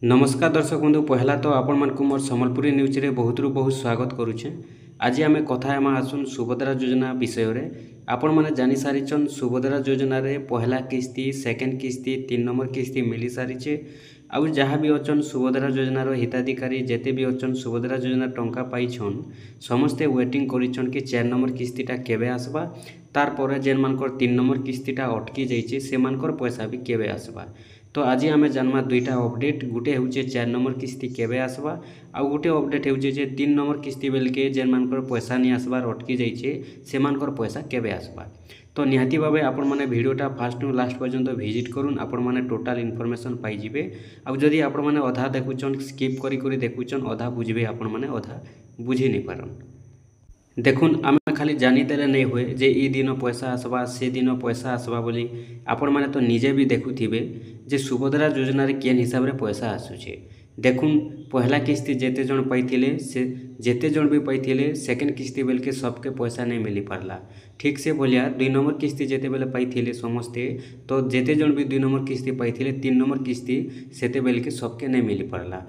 नमस्कार दर्शक बंधु पहला तो आपण मानकु मोर सम्बलपुरी न्यूज रे बहुत बहुत स्वागत करुछे। आज आमे कथा हेमा आसुन सुभद्रा योजना विषय रे। आपण माने जानि सारिछन सुभद्रा योजना रे पहला किस्ती, सेकेंड किस्ती, 3 नंबर किस्ती मिली सारिछे। आउ जहाँ भी अछन सुभद्रा योजनार हिताधिकारी जेते भी अछन सुभद्रा योजना टंका पाइछन समस्ते वेटिंग करिछन कि 4 नंबर किस्तीटा केबे आसबा। तार परे जेन मानकर 3 नंबर किस्तीटा अटकी जाइछे से मानकर पैसा भी केबे आसबा। तो आज आमे जानमा दुईटा अपडेट, गोटे होचे 4 नंबर किस्ती केबे आसबा आउ गोटे अपडेट होचे जे 3 नंबर किस्ती बेलके जेन मानकर पैसा नहीं आसबार अटकी जाइछे से मानकर पैसा केबे आसबा। तो निहाती भावे आपण माने वीडियोटा फास्ट टू लास्ट पर्यंत विजिट करूँ, आपण माने टोटाल इनफॉरमेशन पाई जिवे। आउ जदि आपण माने अधा देखुछन स्किप करी करी देखुछन अधा बुझिबे, आपण माने अधा बुझी नहीं पारन। देखुन आमे खाली जानीदेले नहीं हुए जे ई दिन पैसा आसबा से दिन पैसा आसबा बोली आपण माने तो निजे भी देखुथिबे जे सुभद्रा योजना रे केन हिसाब रे पैसा आसुछे। देखुन पहला किस्ती जेते जन पाइथिले से जेते जन भी पाइथिले सेकेंड किस्ती बेलके सबके पैसा नहीं मिली पारला। ठीक से बोलिया 2 नंबर किस्ती जेते बेले पाइथिले समस्ते, तो जेते जन भी 2 नंबर किस्ती पाइथिले 3 नंबर किस्ती सेते बेलके सबके नहीं मिली पारला।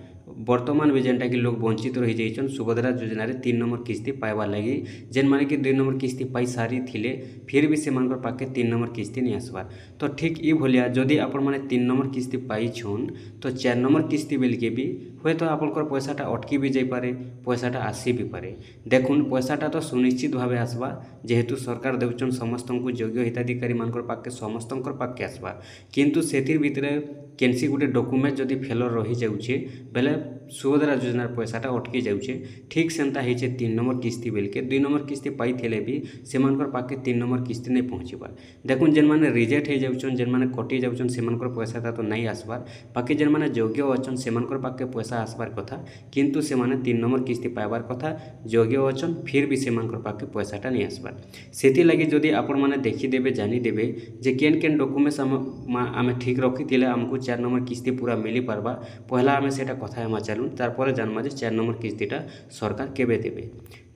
वर्तमान भी जेनटा कि लोग वंचित रही जाइछन सुभद्रा योजना रे 3 नंबर किस्ती पाइबा लगी। जेन माने कि 2 नंबर किस्ती पाई सारी थिले फिर भी से मानकर पाके 3 नंबर किस्ती नहीं आसबार। तो ठीक ई भलिया जदि आपण माने 3 नंबर किस्ती पाइछन तो 4 नंबर किस्ती बेलके भी हुए तो आपनकर पैसाटा अटकी भी जाई पारे, पैसाटा आसी भी पारे। देखुन पैसाटा तो सुनिश्चित भावे आसबा जेहेतु सरकार देउछन समस्तंकु योग्य हिताधिकारी मानकर पाके समस्तंकर पाके आसबा। किंतु सेतिर भितरे केनसी गुटे डॉक्यूमेंट जदि फेलर रही जाउछे बेले सुभद्रा योजनार पैसाटा अटकी जाउछे। ठीक सेंता होइछे 3 नंबर किस्ती बेलके 2 नंबर किस्ती पाइथिले भी सेमानकर पाके 3 नंबर किस्ती नहीं पहुँचीबार। देखुन जेन माने रिजेक्ट हो जाउछन, जेन माने कटि जाउछन सेमानकर पैसाटा तो नहीं आसबार। बाकी जेन माने योग्य अछन सेमानकर पाके पैसा आसबार कथा, किंतु से माने 3 नंबर किस्ती पाइबार कथा योग्य अछन फिर भी सेमानकर पाके पैसाटा नहीं आसबार। सेति लागि जदि आपण माने देखिदेबे जानिदेबे जे केन केन डॉक्यूमेंट्स आमे ठीक रखिथिले आमको 4 नंबर किस्ती पूरा मिली पारबा। पहला आमे सेटा कथा हेमा चालू तार परे जानबा जे 4 नंबर किस्तीटा सरकार केबे देबे।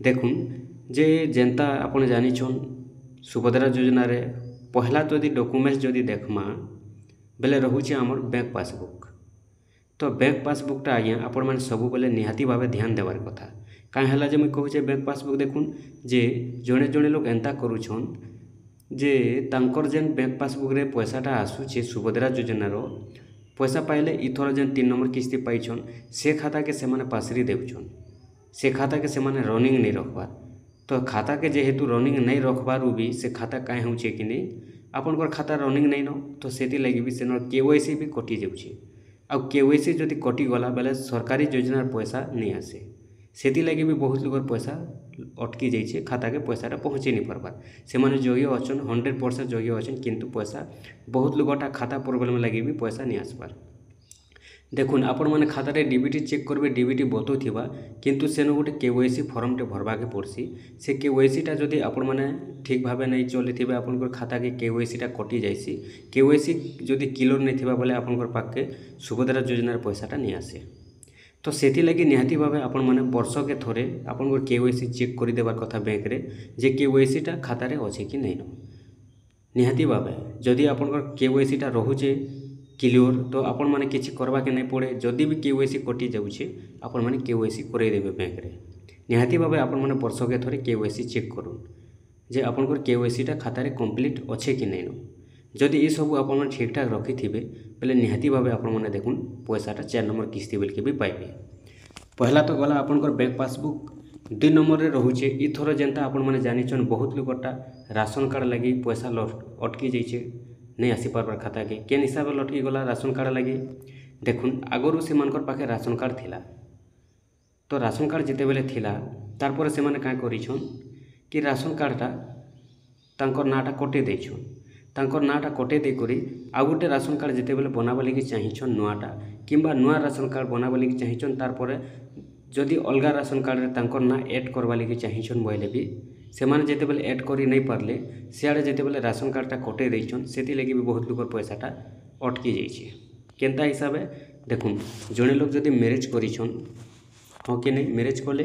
देखुन जे जेनता आपण जानिछन सुभद्रा योजना रे पहला जदि डॉक्यूमेंट्स जदि देखमा बेले रहुचे हमर बैंक पासबुक। तो बैंक पासबुकटा आज्ञा आपण माने सब बेले निहाती भावे ध्यान देवार कथा। काहे हला जे मुई कहूचे बैंक पासबुक देखुन जे जणे जणे लोग एंता करूछन जे तांकर जेन बैंक पासबुक रे पैसाटा आसुचे सुभद्रा योजनार पैसा पाइले इथर जेन 3 नंबर किस्ती पाइछन से खाता के सेमाने पासरी देउछन, से खाता के सेमाने रनिंग नहीं रखबार। तो खाता के जेहेतु रनिंग नहीं रखबार भी से खाता काहे होउछे कि नहीं आपनकर खाता रनिंग नहीं न, तो सेति लागि भी सेनर केवाईसी भी कटि जाउछे। आ केवाईसी जदि कटि गला बेले सरकारी योजनार पैसा नहीं आसे। सेति लागि भी बहुत लोगर पैसा अटकी जाइछे, खाता के पैसाटा पहुँची नहीं पारबार। से माने योग्य अछन 100% योग्य अछन किंतु पैसा बहुत लोगटा खाता प्रॉब्लम लागि भी पैसा नहीं आसबार। देखुन आपण माने खाता रे डीबीटी चेक करबे, डीबीटी बतौथिबा किंतु सेनो गोटे केवाईसी फॉर्मटे भरबाके पड़सी। से केवाईसीटा जदि आपण माने ठीक भावे नहीं चलिथिबे आपनकर खाता के केवाईसीटा कटि जाइसी। केवाईसी जदि क्लियर नहीं थिबा बोले आपनकर पाके सुभद्रा योजनार पैसाटा नहीं आसे। तो सेति लागि निहाती भावे आपण माने वर्ष के थोरे आपनकर केवाईसी चेक करि देबार कथा बैंक रे जे केवाईसीटा खाता रे अछि कि नहीं। निहाती भावे जदि आपनकर केवाईसीटा रहुचे क्लियर तो आपण माने किछि करबा के नहीं पड़े। जदि भी केवाईसी कटि जाउछे आपण माने केवाईसी करै देबे बैंक रे। निहाती भावे आपण माने वर्ष के थोरे केवाईसी चेक करूँ जे आपनकर केवाईसीटा खाता रे कंप्लीट अछि कि नहीं। जदि ये सब आपण माने ठीक ठाक रखिथिबे बेले निहाती भावे आपण माने देखुन पैसाटा 4 नंबर किस्ती बेलके भी पाइबे। पहला तो गला आपनकर बैंक पासबुक, 2 नंबर रे रहुचे इथर जेनता आपण माने जानिछन बहुत लोगटा राशन कार्ड लगी पैसा अटकी जाइछे नहीं आसी पारबार खाता के केन हिसाब रे लटकी गला राशन कार्ड लगी। देखुन आगरु से मानकर पाखे राशन कार्ड थिला, तो राशन कार्ड जिते बेले थिला तार परे से माने का करिछन कि राशन कार्डटा तांकर नाटा कटे दैछन। तांकर नाटा कटे दे करी आ गोटे राशन कार्ड जिते बेले बनाबा लगी चाहिछन नुआटा किंबा नुआ राशन कार्ड बनाबा लगी चाहिछन तार परे जदि अलगा राशन कार्ड रे तांकर ना ऐड करबा लगी चाहिछन बोले भी से माने जेते बेले ऐड करी नहीं पारले सियाड़े जेते बेले राशन कार्डटा कटे दैछन सेति लगी भी बहुत लोकर पैसाटा अटकी जाइछे। केनता हिसाबे देखुन जणे लोग जदि मैरेज करिछन हाँ कि नहीं मैरेज कले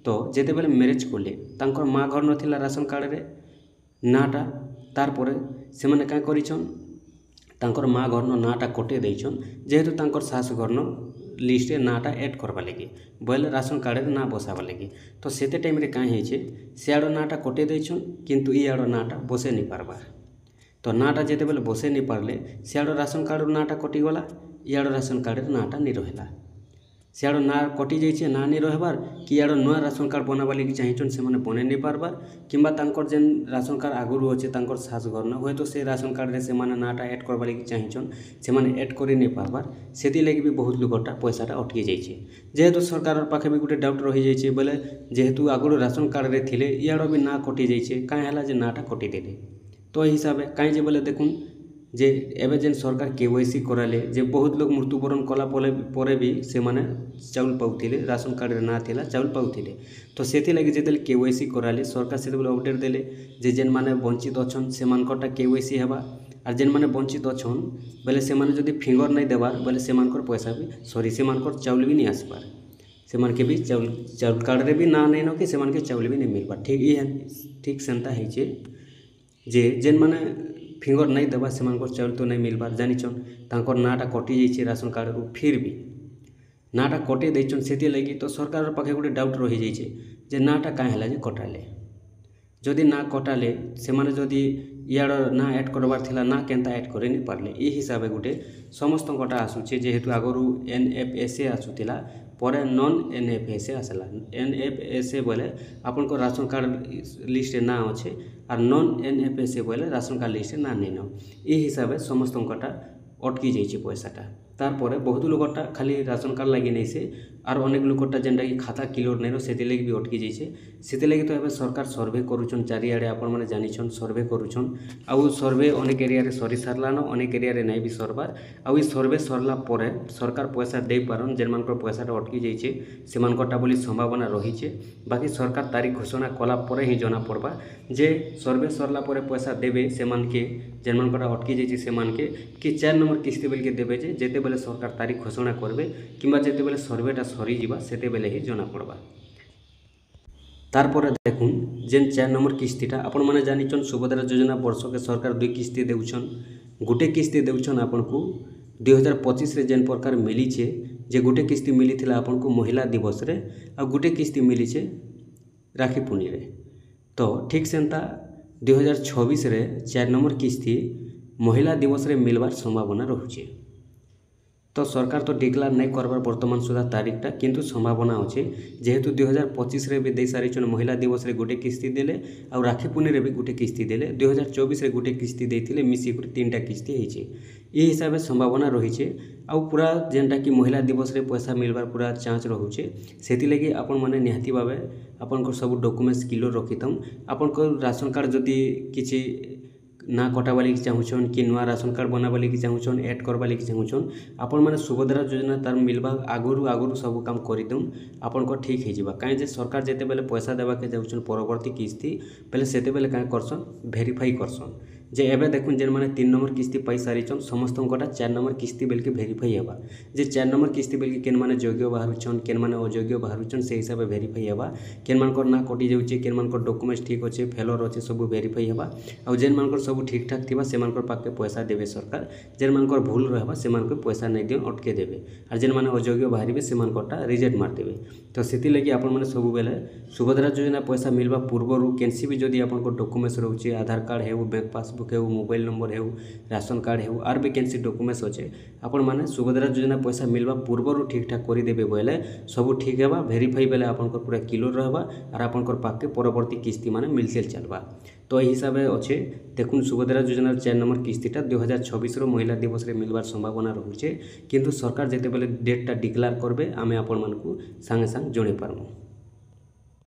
तो जेते बेले मैरेज कले तांकर माँ घर नथिला राशन कार्ड रे नाटा तार परे से माने का करिछन तांकर माँ घर नाटा कटे दैछन जेहेतु तांकर सास घर लिस्ट नाटा एड करवा लगी बोले राशन कार्ड ना बसावा लगी। तो सेते टाइम रे काई होइछे सियाड़ नाटा कटे दैछन किंतु इयाड़ नाटा बसे नहीं पारबार। तो नाटा जेते बेले बसे नहीं पारले सियाड़ राशन कार्ड नाटा कटिगला इयाड़ राशन कार्ड नाटा नहीं रहिला। सियाड़ ना कटि जाइए ना नहीं रहबार कि इयाड़ नुआ राशन कार्ड बनवा लगी चाहिए से बने नहीं पारबार किंबा तांकर जेन राशन कार्ड आगुरी अच्छे तांकर सास घर न तो से राशन कार्ड रे से नाटा एड करवा लगी चाहिए से एड कर नहीं पारबार से लगी भी बहुत लोकटा पैसाटा अटकी जाइए। जेहेतु सरकार पाखे भी गोटे डाउट रही जाइए बोले जेहेतु आगुरी राशन कार्ड रे थिले इयाड़ भी ना कटि जाइए कहीं नाटा कटिदेले। तो हिसाब से कहीं बोले देखुन जे एवं जेन सरकार केवाईसी कराले जे बहुत लोग मृत्युवरण कला परे भी से माने चाउल पाउथिले राशन कार्ड रे ना थिला चाउल पाउथिले। तो सेति लगी जेतेले केवाईसी कराले सरकार से अपडेट देले जे जेन माने वंचित अछन से मानकटा केवाईसी हेबा और जेन माने वंचित अछन बोले से माने जदि फिंगर नहीं देबार बोले से मानकर पैसा भी सॉरी से मानकर चाउल भी नहीं आसबार से मानके भी चाउल कार्ड रे भी ना नहीं न कि से मानके चाउल भी नहीं मिलबार। ठीक सेंता है जे जेन माने फिंगर नहीं देवा से चाउल तो नहीं मिलबार जानिछन तांकर नाटा कटि जाइए राशन कार्ड रू फिर भी नाटा कटे देछन से लगी। तो सरकार पाखे गोटे डाउट रही जाइए जे नाटा कहीं है जे कटाले जदि ना कटाले से माने जदि इयाड़ ना एड करबार थिला ना केनता एड करे नहीं पारले ये हिसाब से गोटे समस्त कटा आसुचे जेहेतु आगरू NFSA आसुतिला पर नॉन NFSA आसला। NFSA बोले आपन को राशन कार्ड लिस्ट ना अच्छे और नॉन NFSA बोले राशन कार्ड लिस्ट ना नहीं न ये हिसाब से समस्त कटा अटकी जाइए पैसाटा तारपरे बहुत लोकटा खाली राशन कार्ड लगी नहीं से और अनेक लोकटा जेनटा कि खाता क्लियर नहीं से लगी भी अटकी जाइए से लगी। तो एवं सरकार सर्वे करुछन चारिआडे आपण मैंने जानिछन सर्वे करुछन आउ सर्वे अनेक एरिया रे सरी सारलान अनेक एरिया रे नहीं भी सरबार आउ सर्वे सरला परे सरकार पैसा दे पारन जेन मान पैसाटा अटकी जाइए से मानकटा बोली संभावना रही। बाकी सरकार तारीख घोषणा कला परे ही जना पड़बा जे सर्वे सरला परे पैसा देबे से मान के जेन मानकटा अटकी जाइए से मान के कि 4 नंबर किस्ती बेल के देबे जेते बेले सरकार तारीख घोषणा करबे किंबा जेते बेले सर्वेटा सरी जीवा सेते बेले ही जना पड़बा। तारपरे देखुन जेन 4 नंबर किस्तीटा आपण माने जानिछन सुभद्रा योजना वर्ष के सरकार 2 किस्ती देउछन गोटे किस्ती देउछन आपन को 2025 रे जेन प्रकार मिली छे जे गोटे किस्ती मिली थिला आपन को महिला दिवस रे आ गोटे किस्ती मिली छे राखी पुनी रे। तो ठीक सेंता 2026 रे 4 नंबर किस्ती महिला दिवस रे मिलबार संभावना रहुचे। तो सरकार तो डिक्लेयर नहीं करबार वर्तमान सुधा तारीखटा किंतु संभावना अच्छे जेहेतु 2025 रे भी दे सारी महिला दिवस रे गोटे किस्ती देले और राखी पुनी रे भी गोटे किस्ती देले 2024 रे गोटे किस्ती देथिले मिसिक 3टा किस्ती होइछे ये हिसाब से संभावना रही आउ पूरा जेनटा कि महिला दिवस रे पैसा मिलबार पूरा चांस रहुचे सेति लगी आपण माने निहाती भावे आपन सब डॉक्यूमेंट्स क्लियर रखितम आपन राशन कार्ड जदि किछि ना कटावा लगी चाहून कि नुआ राशन कार्ड बनावा लगी चाहून एड करवा लगी चाहून आपण मैंने सुभद्रा योजना तार मिलवा आगुरी सब काम करदे आपन को ठीक हो कहीं सरकार जिते बेले पैसा देवा के जाऊन परवर्ती किस्ती पहले से बेले कहीं करसन भेरीफाई करसन जे एबे देखुन जेन माने 3 नंबर किस्ती पाई सारिछन समस्त कोटा 4 नंबर किस्ती बेल के भेरीफाई हेबा जे 4 नंबर किस्ती बेल के केन माने योग्य बाहरुछन केन माने अयोग्य बाहरुछन से हिसाब से भेरीफाई हेबा केन मानकर ना कटि जाउचे केन मानकर डॉक्यूमेंट्स ठीक अच्छे फेलर अच्छे सब भेरीफाई हेबा आ जेन मानकर सब ठीक ठाक थिबा से मानकर पाके पैसा देबे सरकार जेन मानकर भूल रहबा से मानकर पैसा नहीं दियो अटके देबे और जेन माने अयोग्य बाहरिबे से मानकटा रिजेक्ट मार देबे। तो सेति लगी आपण माने सब बेले सुभद्रा योजना पैसा मिलबा पूर्वरु केनसी भी जदी आपन को डॉक्यूमेंट्स रहउचे आधार कार्ड हेउ बैंक पासबुक हेउ मोबाइल नंबर हेउ राशन कार्ड हेउ आर भी केनसी डॉक्यूमेंट्स अच्छे आपण माने सुभद्रा योजना पैसा मिलबा पूर्वरु ठीक ठाक करि देबे बोले सब ठीक हेबा भेरीफाई बेले आपन को पूरा क्लियर रहबा और आपन को पाके परवर्ती किस्ती माने मिलसेल चलबा। तो यही हिसाब से अच्छे देखुन सुभद्रा योजना 4 नंबर किस्तीटा 2026 महिला दिवस रे मिलबार संभावना रहुचे किंतु सरकार जेते बेले डेटटा डिक्लेयर करबे आमे आपण मानकू संगे संग जणे पारमु।